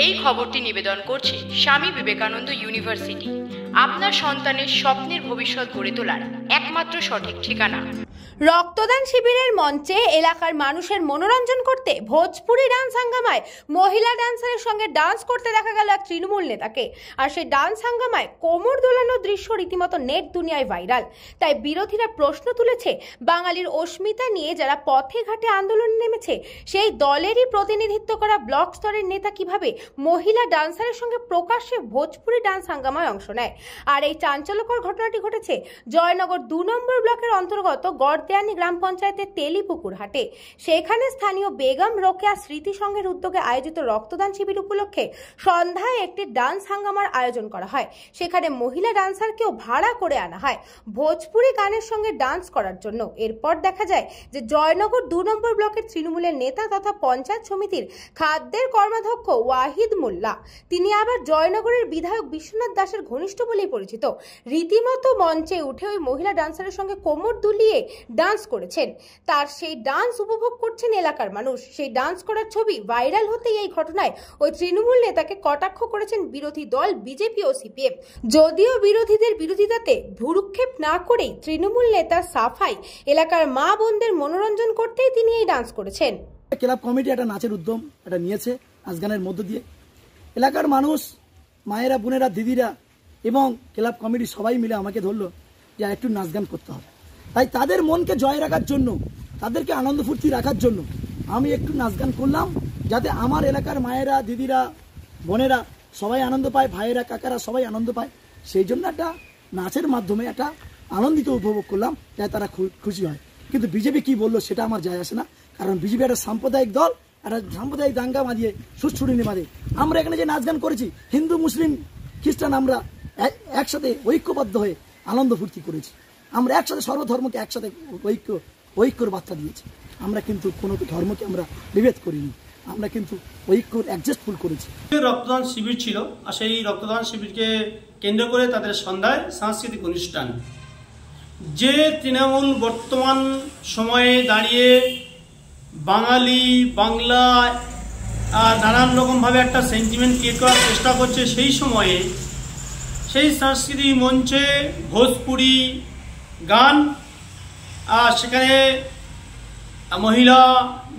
এই খবরটি নিবেদন করছে স্বামী বিবেকানন্দ ইউনিভার্সিটি, আপনার সন্তানের স্বপ্নের ভবিষ্যৎ গড়ে তোলার একমাত্র সঠিক ঠিকানা। রক্তদান শিবিরের মঞ্চে এলাকার মানুষের মনোরঞ্জন করতে ভোজপুরি ডান্স হাঙ্গামায় মহিলা ডান্সারের সঙ্গে ডান্স করতে দেখা গেল এক তৃণমূল নেতাকে। আর সেই ডান্স হাঙ্গামায় কোমর দোলানোর দৃশ্য রীতিমতো নেট দুনিয়ায় ভাইরাল। তাই বিরোধীরা প্রশ্ন তুলেছে, বাঙালির অস্মিতা নিয়ে যারা পথে ঘাটে আন্দোলনে নেমেছে সেই দলেরই প্রতিনিধিত্ব করা ব্লক স্তরের নেতা কিভাবে মহিলা ডান্সারের সঙ্গে প্রকাশ্যে ভোজপুরি ডান্স হাঙ্গামায় অংশ নেয়। আর এই চাঞ্চল্যকর ঘটনাটি ঘটেছে জয়নগর ২ নম্বর ব্লকের অন্তর্গত গড়দেয়ানি গ্রাম পঞ্চায়েতের তেলিপুকুর হাটে। সেখানে স্থানীয় বেগম রোকেয়া স্মৃতি সংঘের উদ্যোগে আয়োজিত রক্তদান শিবির উপলক্ষে সন্ধ্যায় একটি ডান্স হাঙ্গামার আয়োজন করা হয়। সেখানে মহিলা ডান্সারকেও ভাড়া করে আনা হয় ভোজপুরি গানের সঙ্গে ডান্স করার জন্য। এরপর দেখা যায় যে জয়নগর ২ নম্বর ব্লকের তৃণমূলের নেতা তথা পঞ্চায়েত সমিতির খাদ্যের কর্মাধ্যক্ষ ওয়াহিদ মোল্লা, তিনি আবার জয়নগরের বিধায়ক বিশ্বনাথ দাসের ঘনিষ্ঠ বলেই পরিচিত, রীতিমতো মঞ্চে উঠে ওই মহিলা ডান্সারের সঙ্গে কোমর দুলিয়ে ডান্স করেছেন। তার সেই ডান্স উপভোগ করছেন এলাকার মানুষ। সেই ডান্স করার ছবি ভাইরাল হতেই এই ঘটনায় ওই তৃণমূল নেতাকে কটাক্ষ করেছেন বিরোধী দল বিজেপি ও সিপিএম। যদিও বিরোধীদের বিরোধিতাতে ভ্রুক্ষেপ না করেই তৃণমূল নেতা সাফাই এলাকার মা বোনদের মনোরঞ্জন করতেই তিনি এই ডান্স করেছেন। ক্লাব কমিটি একটা নাচের উদ্যম এটা নিয়েছে নাচ গানের মধ্য দিয়ে। এলাকার মানুষ, মায়েরা, বোনেরা, দিদিরা এবং ক্লাব কমিটি সবাই মিলে আমাকে ধরলো যে একটু নাচ গান করতে হবে। তাই তাদের মনকে জয় রাখার জন্য, তাদেরকে আনন্দ ফুর্তি রাখার জন্য আমি একটু নাচ গান করলাম, যাতে আমার এলাকার মায়েরা, দিদিরা, বোনেরা সবাই আনন্দ পায়, ভাইয়েরা, কাকারা সবাই আনন্দ পায়। সেই জন্য একটা নাচের মাধ্যমে একটা আনন্দিত উপভোগ করলাম, যাতে তারা খুশি হয়। কিন্তু বিজেপি কি বললো সেটা আমার যায় আসে না, কারণ বিজেপি একটা সাম্প্রদায়িক দল, একটা সাম্প্রদায়িক দাঙ্গা বাঁধিয়ে সুচ্ছুড়িনি বাঁধে। আমরা এখানে যে নাচ গান করেছি, হিন্দু, মুসলিম, খ্রিস্টান আমরা একসাথে ঐক্যবদ্ধ হয়ে আনন্দ ফুর্তি করেছি। আমরা একসাথে সর্বধর্মকে একসাথে ঐক্যর বার্তা দিয়েছি। আমরা কিন্তু কোনো ধর্মকে আমরা বিভেদ করিনি, আমরা কিন্তু ঐক্যর অ্যাডজাস্টফুল করেছি। রক্তদান শিবির ছিল, আর সেই রক্তদান শিবিরকে কেন্দ্র করে তাদের সন্ধ্যায় সাংস্কৃতিক অনুষ্ঠান। যে তৃণমূল বর্তমান সময়ে দাঁড়িয়ে বাঙালি, বাংলা নানান রকমভাবে একটা সেন্টিমেন্ট ক্রিয়েট করার চেষ্টা করছে, সেই সময়ে সেই সাংস্কৃতিক মঞ্চে ভোজপুরি গান, আর সেখানে মহিলা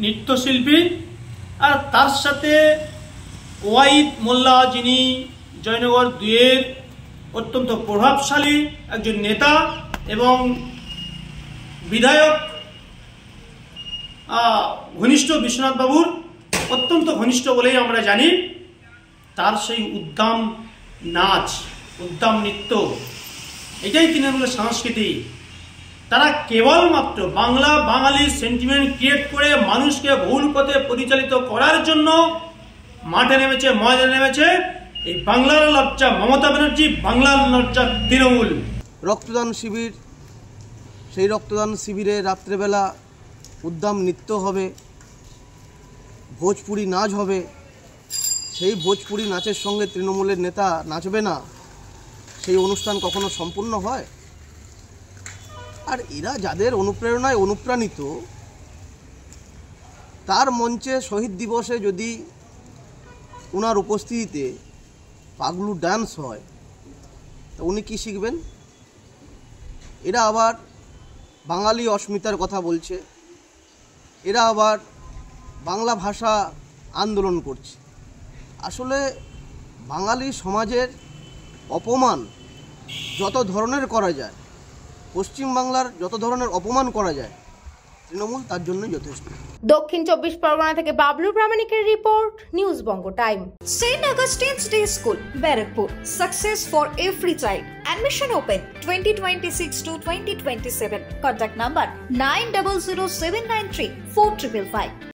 নৃত্যশিল্পী, আর তার সাথে ওয়াহিদ মোল্লা, যিনি জয়নগর ২-এর অত্যন্ত প্রভাবশালী একজন নেতা এবং বিধায়ক ঘনিষ্ঠ, বিশ্বনাথ বাবুর অত্যন্ত ঘনিষ্ঠ বলেই আমরা জানি। তার সেই উদ্দাম নাচ, উদ্দাম নৃত্য, এটাই তৃণমূলের সংস্কৃতি। তারা কেবলমাত্র বাংলা, বাঙালি সেন্টিমেন্ট ক্রিয়েট করে মানুষকে ভুল পথে পরিচালিত করার জন্য মাঠে নেমেছে, ময়দানে নেমেছে এই বাংলার লজ্জা মমতা ব্যানার্জি, বাংলার লজ্জা তৃণমূল। রক্তদান শিবির, সেই রক্তদান শিবিরে রাত্রেবেলা উদ্দাম নৃত্য হবে, ভোজপুরি নাচ হবে। সেই ভোজপুরি নাচের সঙ্গে তৃণমূলের নেতা নাচবে না, সেই অনুষ্ঠান কখনো সম্পূর্ণ হয়? আর এরা যাদের অনুপ্রেরণায় অনুপ্রাণিত, তার মঞ্চে শহীদ দিবসে যদি ওনার উপস্থিতিতে পাগলু ডান্স হয়, তা উনি কি শিখবেন? এরা আবার বাঙালি অস্মিতার কথা বলছে, এরা আবার বাংলা ভাষা আন্দোলন করছে। আসলে বাঙালি সমাজের অপমান যত ধরনের করা যায়, পশ্চিমবাংলার যত ধরনের অপমান করা যায়, তৃণমূল তার জন্য যথেষ্ট। দক্ষিণ ২৪ পরগনা থেকে Bablu প্রামাণিকের report, news Banga time. St. Augustine's Day School, Barakpur. Success for every child. Admission open 2026 to 2027. Contact number 900793 4555.